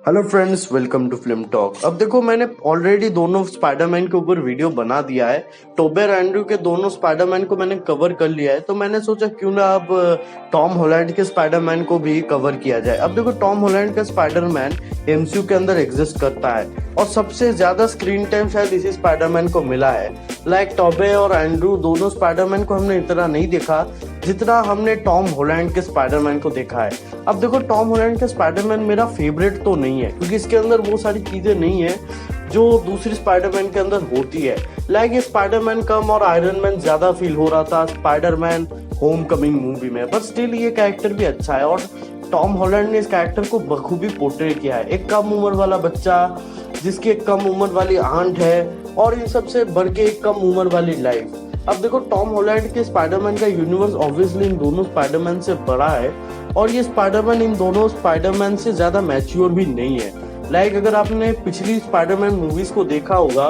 Hello friends, welcome to film talk. अब देखो, मैंने ऑलरेडी दोनों स्पाइडरमैन के ऊपर वीडियो बना दिया है। टोबे और एंड्रू के दोनों स्पाइडरमैन को मैंने कवर कर लिया है, तो मैंने सोचा क्यों ना अब टॉम हॉलैंड के स्पाइडरमैन को भी कवर किया जाए। अब देखो, टॉम हॉलैंड का स्पाइडरमैन एमसीयू के अंदर एग्जिस्ट करता है और सबसे ज्यादा स्क्रीन टाइम शायद इसी स्पाइडरमैन को मिला है। लाइक टोबे और एंड्रू दोनों स्पाइडरमैन को हमने इतना नहीं देखा जितना हमने टॉम हॉलैंड के स्पाइडरमैन को देखा है। अब देखो, टॉम हॉलैंड का स्पाइडरमैन मेरा फेवरेट तो नहीं है, क्योंकि इसके अंदर वो सारी चीजें नहीं है जो दूसरी स्पाइडरमैन के अंदर होती है। लाइक ये स्पाइडरमैन कम और आयरन मैन ज्यादा फील हो रहा था स्पाइडरमैन होम कमिंग मूवी में, बट स्टिल ये कैरेक्टर भी अच्छा है और टॉम हॉलैंड ने इस कैरेक्टर को बखूबी पोर्ट्रे किया है। एक कम उम्र वाला बच्चा जिसकी एक कम उम्र वाली आंट है और इन सबसे बढ़ के एक कम उम्र वाली लाइफ। अब देखो, टॉम हॉलैंड के स्पाइडरमैन का यूनिवर्स ऑब्वियसली इन दोनों स्पाइडरमैन से बड़ा है और ये स्पाइडरमैन इन दोनों स्पाइडरमैन से ज्यादा मैच्योर भी नहीं है। लाइक अगर आपने पिछली स्पाइडरमैन मूवीज को देखा होगा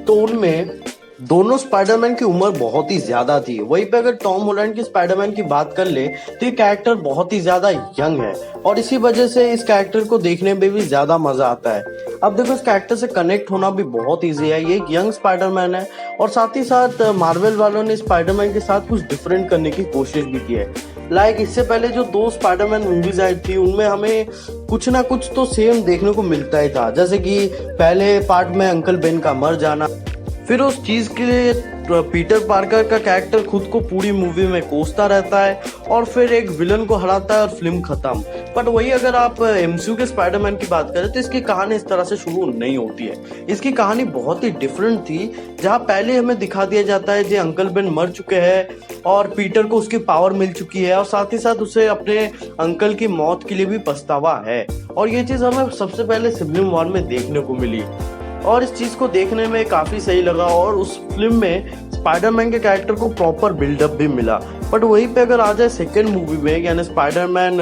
तो उनमें दोनों स्पाइडरमैन की उम्र बहुत ही ज्यादा थी। वहीं पे अगर टॉम हॉलैंड के स्पाइडरमैन की बात कर ले तो ये कैरेक्टर बहुत ही ज्यादा यंग है और इसी वजह से इस कैरेक्टर को देखने में भी ज्यादा मजा आता है। अब देखो, इस कैरेक्टर से कनेक्ट होना भी बहुत इजी है। ये एक यंग स्पाइडरमैन है और साथ ही साथ मार्वल वालों ने स्पाइडरमैन के साथ कुछ डिफरेंट करने की कोशिश भी की है। लाइक इससे पहले जो दो स्पाइडरमैन मूवीज आई थी उनमें हमें कुछ ना कुछ तो सेम देखने को मिलता ही था, जैसे कि पहले पार्ट में अंकल बेन का मर जाना, फिर उस चीज के लिए पीटर पार्कर का कैरेक्टर खुद को पूरी मूवी में कोसता रहता है और फिर एक विलन को हराता है और फिल्म खत्म। बट वही अगर आप एमसीयू के स्पाइडरमैन की बात करें तो इसकी कहानी इस तरह से शुरू नहीं होती है। इसकी कहानी बहुत ही डिफरेंट थी, जहाँ पहले हमें दिखा दिया जाता है जो अंकल बेन मर चुके हैं और पीटर को उसकी पावर मिल चुकी है और साथ ही साथ उसे अपने अंकल की मौत के लिए भी पछतावा है। और ये चीज हमें सबसे पहले सिविल वॉर में देखने को मिली और इस चीज को देखने में काफी सही लगा और उस फिल्म में स्पाइडरमैन के कैरेक्टर को प्रॉपर बिल्डअप भी मिला। बट वहीं पे अगर आ जाए सेकेंड मूवी में यानी स्पाइडरमैन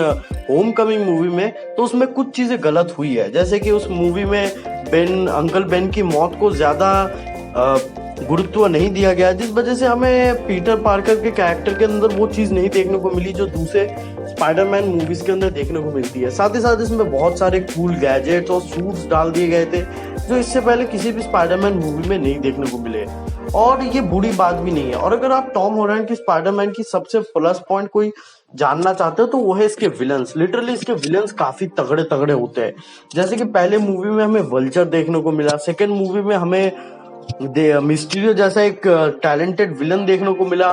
होम कमिंग मूवी में, तो उसमें कुछ चीजें गलत हुई है। जैसे कि उस मूवी में अंकल बेन की मौत को ज्यादा गुरुत्व नहीं दिया गया, जिस वजह से हमें पीटर पार्कर के कैरेक्टर के अंदर वो चीज नहीं देखने को मिली जो दूसरे स्पाइडरमैन मूवीज के अंदर देखने को मिलती है। साथ ही साथ इसमें बहुत सारे कूल गैजेट्स और सूट्स डाल दिए गए थे जो इससे पहले किसी भी स्पाइडरमैन मूवी में नहीं देखने को मिले और ये बुरी बात भी नहीं है। और अगर आप टॉम हॉलैंड की स्पाइडरमैन की सबसे प्लस पॉइंट कोई जानना चाहते हो तो वो है इसके विलन्स। लिटरली इसके विलन्स काफी तगड़े तगड़े होते हैं। जैसे कि पहले मूवी में हमें वल्चर देखने को मिला, सेकेंड मूवी में हमें मिस्टीरियो जैसा एक टैलेंटेड विलन देखने को मिला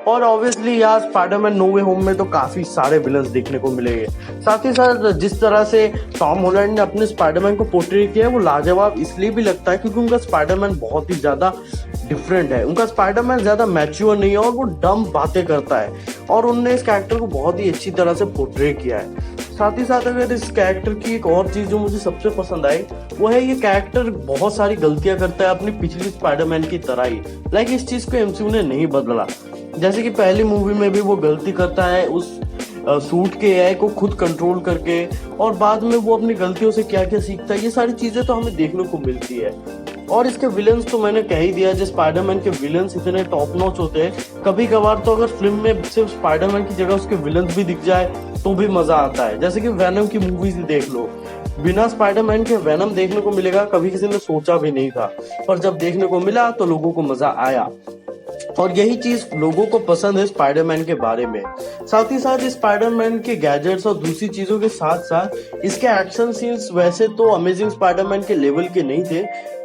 और ऑब्वियसली यार स्पाइडरमैन नो वे होम में तो काफी सारे विलन्स देखने को मिलेंगे। साथ ही साथ जिस तरह से टॉम हॉलैंड ने अपने स्पाइडरमैन को पोर्ट्रे किया है वो लाजवाब इसलिए भी लगता है क्योंकि उनका स्पाइडरमैन बहुत ही ज्यादा डिफरेंट है। उनका स्पाइडरमैन ज्यादा मैच्योर नहीं है और वो डम बातें करता है और उनने इस कैरेक्टर को बहुत ही अच्छी तरह से पोर्ट्रे किया है। साथ ही साथ अगर इस कैरेक्टर की एक और चीज जो मुझे सबसे पसंद आई वो है ये कैरेक्टर बहुत सारी गलतियां करता है अपनी पिछली स्पाइडरमैन की तरह ही। लाइक इस चीज को एमसीयू ने नहीं बदला। जैसे कि पहली मूवी में भी वो गलती करता है उस सूट के एआई को खुद कंट्रोल करके और बाद में वो अपनी गलतियों से क्या क्या सीखता है, ये सारी चीजें तो हमें देखने को मिलती है। और इसके विलन्स तो मैंने कह ही दिया, जो स्पाइडरमैन के विलन्स इतने टॉप नॉच होते हैं। कभी कभार तो अगर फिल्म में सिर्फ स्पाइडरमैन की जगह उसके विलन्स भी दिख जाए तो भी मजा आता है। जैसे कि वेनम की मूवीज देख लो, बिना स्पाइडरमैन के वेनम देखने को मिलेगा कभी किसी ने सोचा भी नहीं था, पर जब देखने को मिला तो लोगों को मजा आया और यही चीज लोगों को पसंद है स्पाइडरमैन के बारे में। साथ ही साथ स्पाइडरमैन के गैजेट्स और दूसरी चीजों के साथ साथ इसके एक्शन सीन्स वैसे तो अमेजिंग स्पाइडरमैन के लेवल के नहीं थे,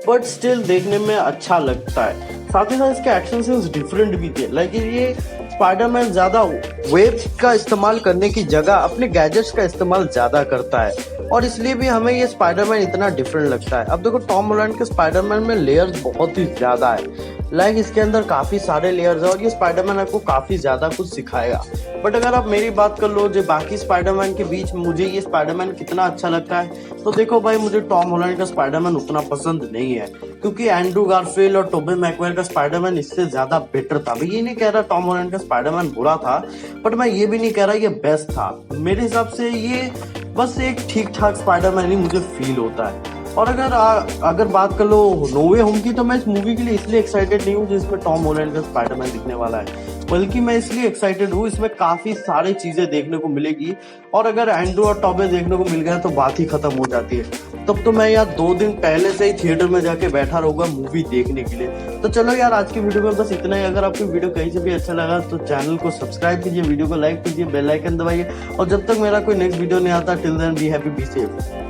बट स्टिल देखने में अच्छा लगता है। साथ ही साथ इसके एक्शन सीन्स डिफरेंट भी थे। लाइक ये स्पाइडरमैन ज्यादा वेब्स का इस्तेमाल करने की जगह अपने गैजेट्स का इस्तेमाल ज्यादा करता है और इसलिए भी हमें ये स्पाइडरमैन इतना डिफरेंट लगता है। अब देखो, टॉम हॉलैंड के स्पाइडरमैन में लेयर्स बहुत ही ज्यादा है। लाइक इसके अंदर काफी सारे लेयर्स है और ये स्पाइडरमैन आपको काफी ज्यादा कुछ सिखाएगा। बट अगर आप मेरी बात कर लो जो बाकी स्पाइडरमैन के बीच मुझे ये स्पाइडरमैन कितना अच्छा लगता है, तो देखो भाई, मुझे टॉम हॉलैंड का स्पाइडरमैन उतना पसंद नहीं है क्योंकि एंड्रू गारफील्ड और टोबे मैगवायर का स्पाइडरमैन इससे ज्यादा बेटर था। मैं ये नहीं कह रहा टॉम हॉलैंड का स्पाइडरमैन बुरा था, बट मैं ये भी नहीं कह रहा ये बेस्ट था। मेरे हिसाब से ये बस एक ठीक ठाक स्पाइडरमैन ही मुझे फील होता है। और अगर बात कर लो नो वे होम की, तो मैं इस मूवी के लिए इसलिए एक्साइटेड नहीं हूँ जिसमें टॉम हॉलैंड का स्पाइडरमैन दिखने वाला है, बल्कि मैं इसलिए एक्साइटेड हूँ इसमें काफी सारी चीजें देखने को मिलेगी और अगर एंड्रू और टॉबे देखने को मिल गया तो बात ही खत्म हो जाती है। तब तो मैं यार 2 दिन पहले से ही थिएटर में जाके बैठा रहूंगा मूवी देखने के लिए। तो चलो यार आज की वीडियो में बस इतना ही। अगर आपको वीडियो कहीं से भी अच्छा लगा तो चैनल को सब्सक्राइब कीजिए, वीडियो को लाइक कीजिए, बेल आइकन दबाइए, और जब तक मेरा कोई नेक्स्ट वीडियो नहीं आता, till then be happy, be safe.